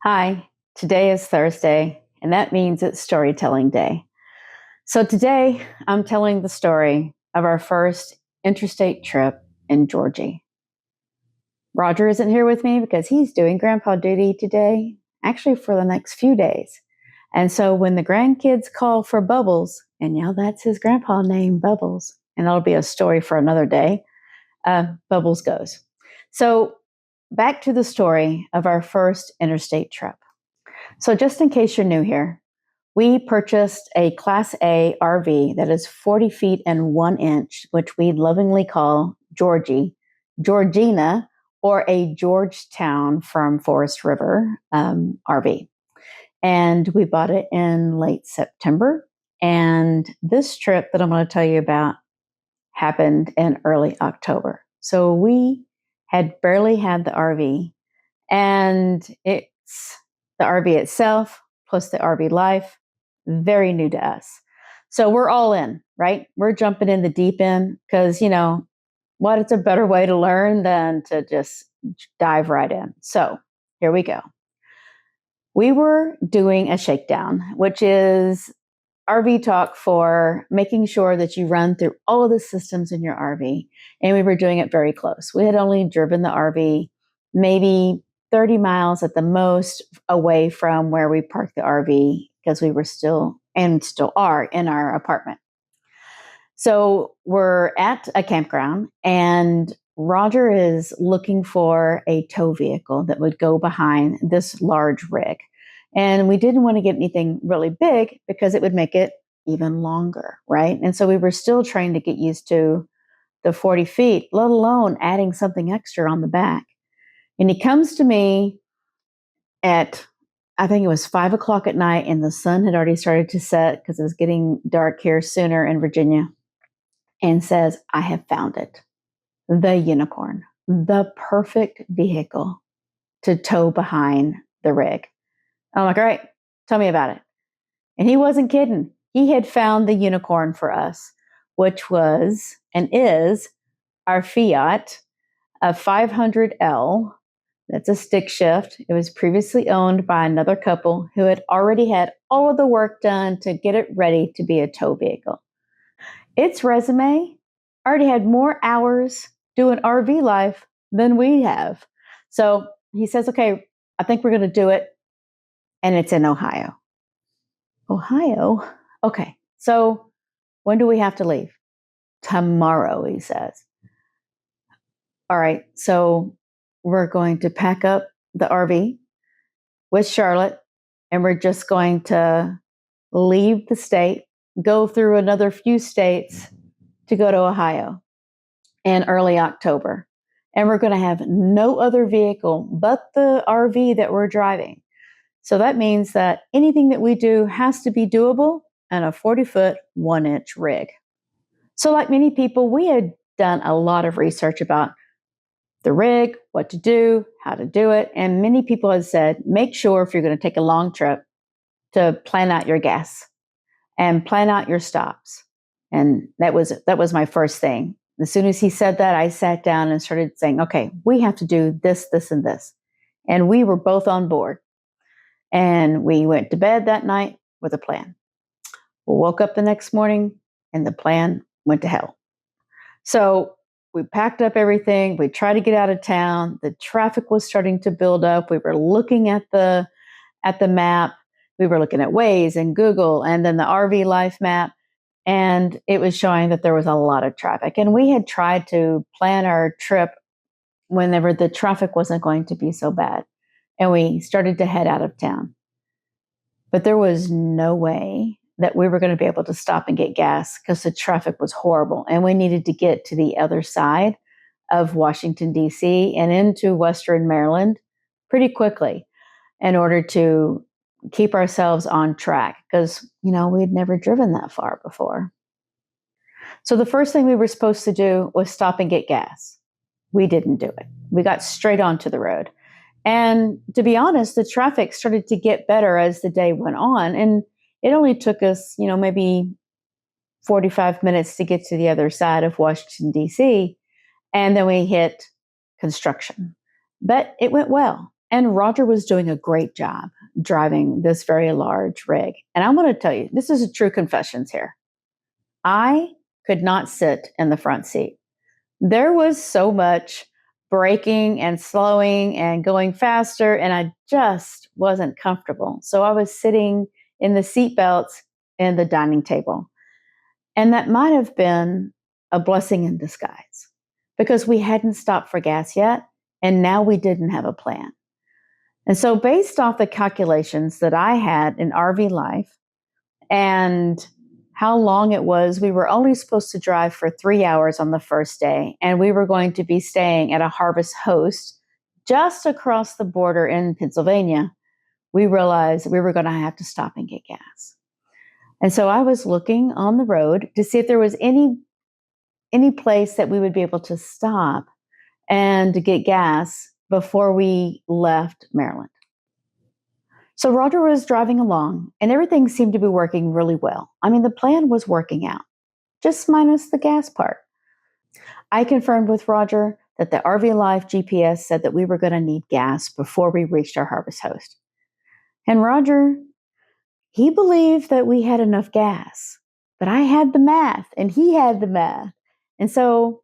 Hi, today is Thursday, and that means it's storytelling day. So today I'm telling the story of our first interstate trip in Georgie. Rodger isn't here with me because he's doing grandpa duty today, actually for the next few days. And so when the grandkids call for Bubbles, and that's his grandpa name, Bubbles, and that'll be a story for another day, Bubbles goes. So back to the story of our first interstate trip. So, just in case you're new here, we purchased a Class A RV that is 40 feet and 1 inch, which we lovingly call Georgie, Georgina, or a Georgetown from Forest River RV. And we bought it in late September. And this trip that I'm going to tell you about happened in early October. So we had barely had the RV, and it's the RV itself plus the RV life, very new to us. So we're all in, right? We're jumping in the deep end because, what? It's a better way to learn than to just dive right in. So here we go. We were doing a shakedown, which is RV talk for making sure that you run through all of the systems in your RV. And we were doing it very close. We had only driven the RV maybe 30 miles at the most away from where we parked the RV because we were still are in our apartment. So we're at a campground and Rodger is looking for a tow vehicle that would go behind this large rig. And we didn't want to get anything really big because it would make it even longer, right? And so we were still trying to get used to the 40 feet, let alone adding something extra on the back. And he comes to me at, I think it was 5 o'clock at night, and the sun had already started to set because it was getting dark here sooner in Virginia, and says, I have found it. The unicorn, the perfect vehicle to tow behind the rig. I'm like, all right, tell me about it. And he wasn't kidding. He had found the unicorn for us, which was and is our Fiat, a 500L. That's a stick shift. It was previously owned by another couple who had already had all of the work done to get it ready to be a tow vehicle. Its resume already had more hours doing RV life than we have. So he says, okay, I think we're going to do it. And it's in Ohio. Ohio? Okay. So when do we have to leave? Tomorrow, he says. All right. So we're going to pack up the RV with Charlotte, and we're just going to leave the state, go through another few states to go to Ohio in early October. And we're going to have no other vehicle but the RV that we're driving. So that means that anything that we do has to be doable in a 40-foot, 1-inch rig. So like many people, we had done a lot of research about the rig, what to do, how to do it. And many people have said, make sure if you're going to take a long trip to plan out your gas and plan out your stops. And that was my first thing. As soon as he said that, I sat down and started saying, okay, we have to do this, this, and this. And we were both on board. And we went to bed that night with a plan. We woke up the next morning and the plan went to hell. So we packed up everything. We tried to get out of town. The traffic was starting to build up. We were looking at the map. We were looking at Waze and Google and then the RV Life map. And it was showing that there was a lot of traffic. And we had tried to plan our trip whenever the traffic wasn't going to be so bad. And we started to head out of town. But there was no way that we were going to be able to stop and get gas because the traffic was horrible. And we needed to get to the other side of Washington, D.C. and into Western Maryland pretty quickly in order to keep ourselves on track because, we had never driven that far before. So the first thing we were supposed to do was stop and get gas. We didn't do it. We got straight onto the road. And to be honest, the traffic started to get better as the day went on. And it only took us, maybe 45 minutes to get to the other side of Washington, D.C. And then we hit construction. But it went well. And Rodger was doing a great job driving this very large rig. And I'm going to tell you, this is a true confessions here. I could not sit in the front seat. There was so much braking and slowing and going faster, and I just wasn't comfortable. So I was sitting in the seat belts and the dining table. And that might have been a blessing in disguise because we hadn't stopped for gas yet, and now we didn't have a plan. And so, based off the calculations that I had in RV life and how long it was, we were only supposed to drive for 3 hours on the first day, and we were going to be staying at a Harvest Host just across the border in Pennsylvania. We realized we were going to have to stop and get gas. And so I was looking on the road to see if there was any place that we would be able to stop and to get gas before we left Maryland. So Rodger was driving along, and everything seemed to be working really well. I mean, the plan was working out, just minus the gas part. I confirmed with Rodger that the RV Life GPS said that we were going to need gas before we reached our Harvest Host. And Rodger, he believed that we had enough gas, but I had the math, and he had the math. And so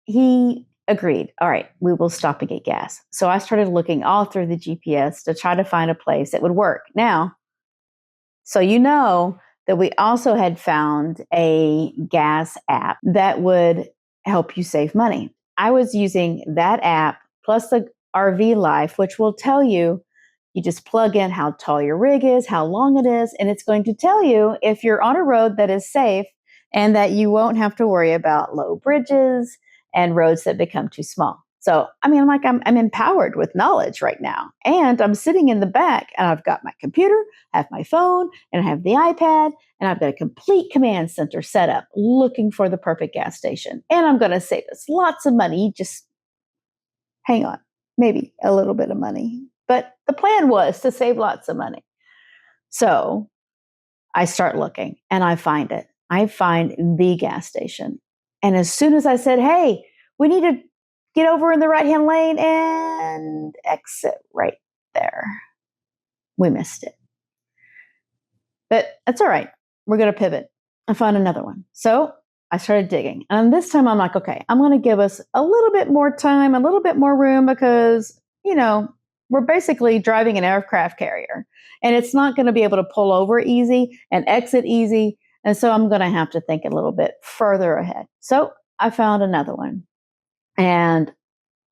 he agreed, all right, we will stop and get gas. So I started looking all through the GPS to try to find a place that would work. Now, so you know that we also had found a gas app that would help you save money. I was using that app plus the RV Life, which will tell you, you just plug in how tall your rig is, how long it is, and it's going to tell you if you're on a road that is safe and that you won't have to worry about low bridges and roads that become too small. So, I mean, I'm empowered with knowledge right now. And I'm sitting in the back and I've got my computer, I have my phone, and I have the iPad, and I've got a complete command center set up looking for the perfect gas station. And I'm going to save us lots of money. Just hang on, maybe a little bit of money. But the plan was to save lots of money. So I start looking and I find it. I find the gas station. And as soon as I said, hey, we need to get over in the right-hand lane and exit right there, we missed it. But that's all right. We're going to pivot and find another one. So I started digging. And this time I'm like, okay, I'm going to give us a little bit more time, a little bit more room because, you know, we're basically driving an aircraft carrier and it's not going to be able to pull over easy and exit easy. And so I'm going to have to think a little bit further ahead. So I found another one. And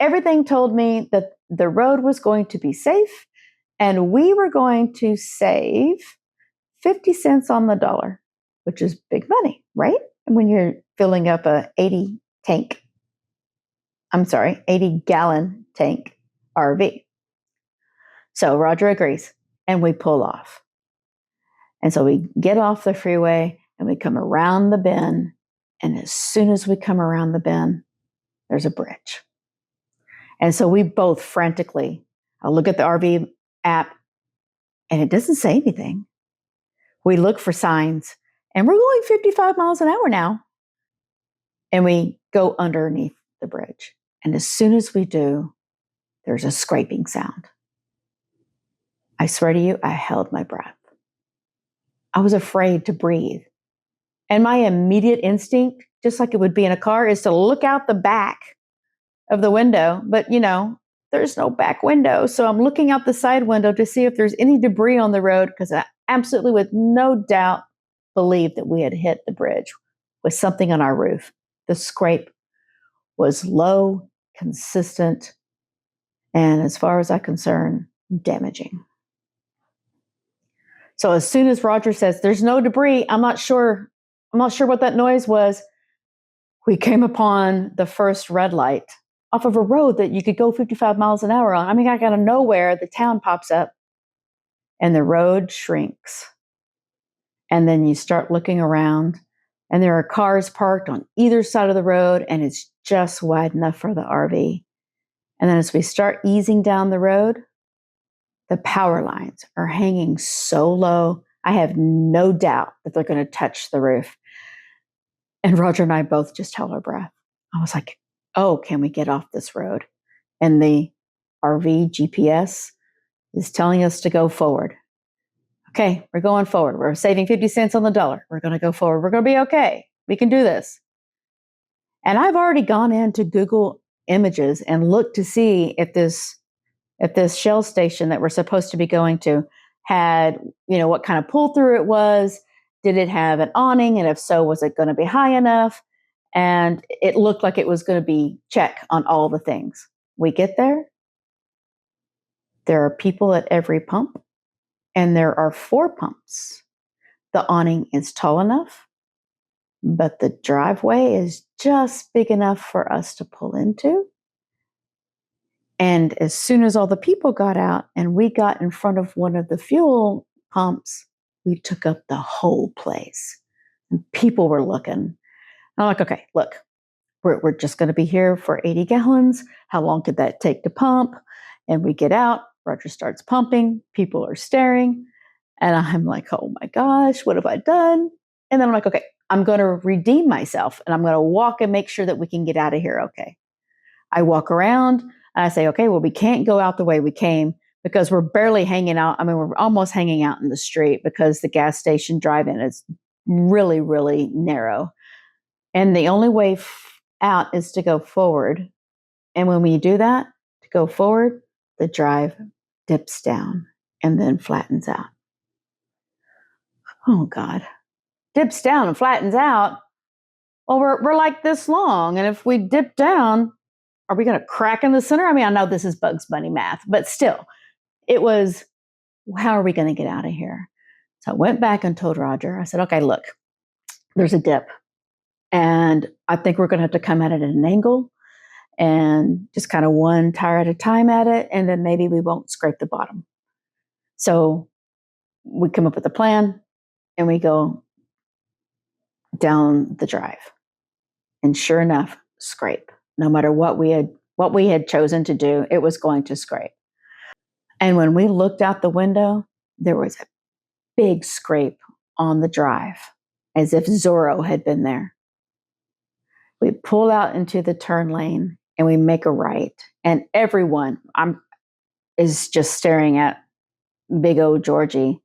everything told me that the road was going to be safe and we were going to save 50 cents on the dollar, which is big money, right? When you're filling up a 80 gallon tank RV. So Rodger agrees and we pull off. And so we get off the freeway and we come around the bend. And as soon as we come around the bend, there's a bridge. And so we both frantically look at the RV app and it doesn't say anything. We look for signs and we're going 55 miles an hour now. And we go underneath the bridge. And as soon as we do, there's a scraping sound. I swear to you, I held my breath. I was afraid to breathe. And my immediate instinct, just like it would be in a car, is to look out the back of the window. But, you know, there's no back window. So I'm looking out the side window to see if there's any debris on the road because I absolutely, with no doubt, believed that we had hit the bridge with something on our roof. The scrape was low, consistent, and as far as I'm concerned, damaging. So as soon as Rodger says, there's no debris, I'm not sure what that noise was. We came upon the first red light off of a road that you could go 55 miles an hour on. I mean, I got out of nowhere, the town pops up and the road shrinks. And then you start looking around and there are cars parked on either side of the road and it's just wide enough for the RV. And then as we start easing down the road, the power lines are hanging so low, I have no doubt that they're going to touch the roof. And Rodger and I both just held our breath. I was like, oh, can we get off this road? And the RV GPS is telling us to go forward. Okay, we're going forward. We're saving 50 cents on the dollar. We're going to go forward. We're going to be okay. We can do this. And I've already gone into Google Images and looked to see if this Shell station that we're supposed to be going to had, what kind of pull through it was. Did it have an awning? And if so, was it going to be high enough? And it looked like it was going to be check on all the things. We get there. There are people at every pump, and there are 4 pumps. The awning is tall enough, but the driveway is just big enough for us to pull into. And as soon as all the people got out and we got in front of one of the fuel pumps, we took up the whole place. And people were looking. And I'm like, okay, look, we're just going to be here for 80 gallons. How long could that take to pump? And we get out, Rodger starts pumping, people are staring. And I'm like, oh my gosh, what have I done? And then I'm like, okay, I'm going to redeem myself and I'm going to walk and make sure that we can get out of here. Okay. I walk around and I say, okay, well, we can't go out the way we came because we're barely hanging out. I mean, we're almost hanging out in the street because the gas station drive-in is really, really narrow. And the only way out is to go forward. And when we do that, to go forward, the drive dips down and then flattens out. Oh, God. Dips down and flattens out. Well, we're like this long. And if we dip down, are we going to crack in the center? I mean, I know this is Bugs Bunny math, but still, it was, how are we going to get out of here? So I went back and told Rodger, I said, okay, look, there's a dip. And I think we're going to have to come at it at an angle and just kind of one tire at a time at it. And then maybe we won't scrape the bottom. So we come up with a plan and we go down the drive. And sure enough, scrape. No matter what we had chosen to do, it was going to scrape. And when we looked out the window, there was a big scrape on the drive, as if Zorro had been there. We pull out into the turn lane and we make a right. And everyone is just staring at big old Georgie.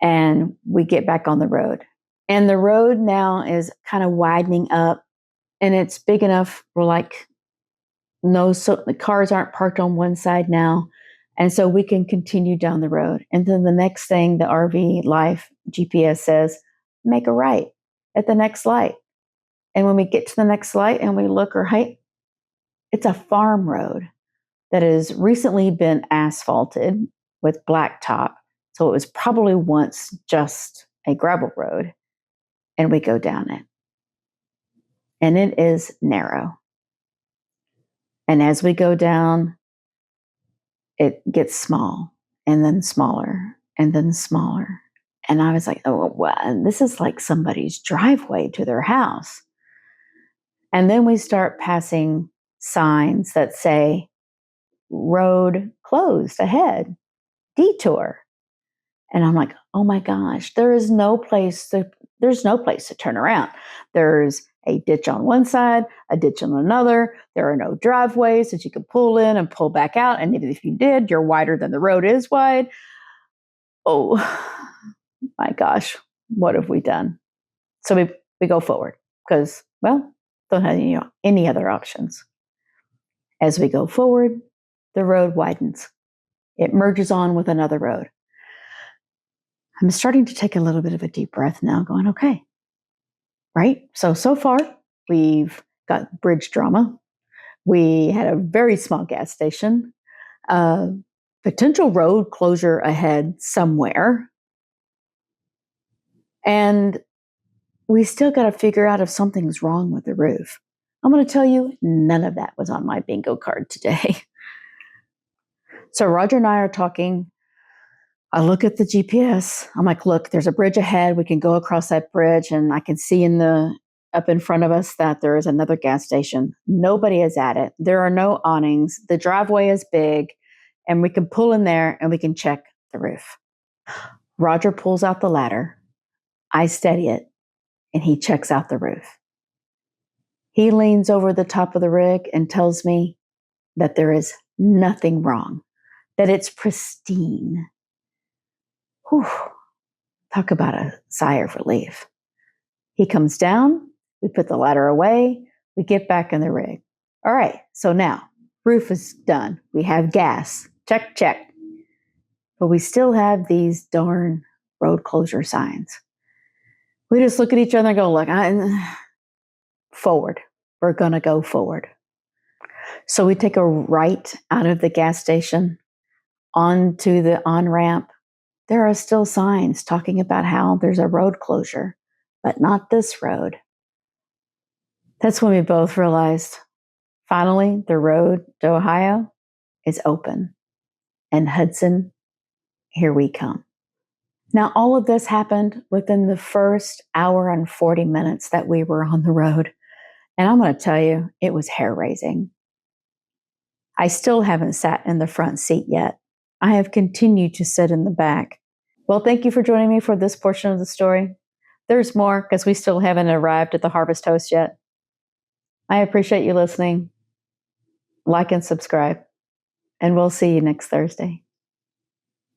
And we get back on the road. And the road now is kind of widening up. And it's big enough for so the cars aren't parked on one side now. And so we can continue down the road. And then the next thing the RV Life GPS says, make a right at the next light. And when we get to the next light and we look, it's a farm road that has recently been asphalted with blacktop. So it was probably once just a gravel road. And we go down it. And it is narrow. And as we go down, it gets small and then smaller and then smaller. And I was like, oh, well, this is like somebody's driveway to their house. And then we start passing signs that say, road closed ahead, detour. And I'm like, oh my gosh, there's no place to turn around. There's a ditch on one side, a ditch on another. There are no driveways that you can pull in and pull back out. And even if you did, you're wider than the road is wide. Oh my gosh, what have we done? So we go forward because, well, don't have any other options. As we go forward, the road widens. It merges on with another road. I'm starting to take a little bit of a deep breath now, going, okay, right? So far, we've got bridge drama. We had a very small gas station, potential road closure ahead somewhere. And we still got to figure out if something's wrong with the roof. I'm going to tell you, none of that was on my bingo card today. So Rodger and I are talking. I look at the GPS. I'm like, look, there's a bridge ahead. We can go across that bridge. And I can see up in front of us that there is another gas station. Nobody is at it. There are no awnings. The driveway is big. And we can pull in there and we can check the roof. Rodger pulls out the ladder. I steady it. And he checks out the roof. He leans over the top of the rig and tells me that there is nothing wrong, that it's pristine. Whew. Talk about a sigh of relief. He comes down, we put the ladder away, we get back in the rig. All right, so now, roof is done. We have gas. Check, check. But we still have these darn road closure signs. We just look at each other and go, look, forward. We're going to go forward. So we take a right out of the gas station onto the on-ramp. There are still signs talking about how there's a road closure, but not this road. That's when we both realized, finally, the road to Ohio is open. And Hudson, here we come. Now, all of this happened within the first hour and 40 minutes that we were on the road. And I'm going to tell you, it was hair-raising. I still haven't sat in the front seat yet. I have continued to sit in the back. Well, thank you for joining me for this portion of the story. There's more because we still haven't arrived at the harvest host yet. I appreciate you listening. Like and subscribe, and we'll see you next Thursday.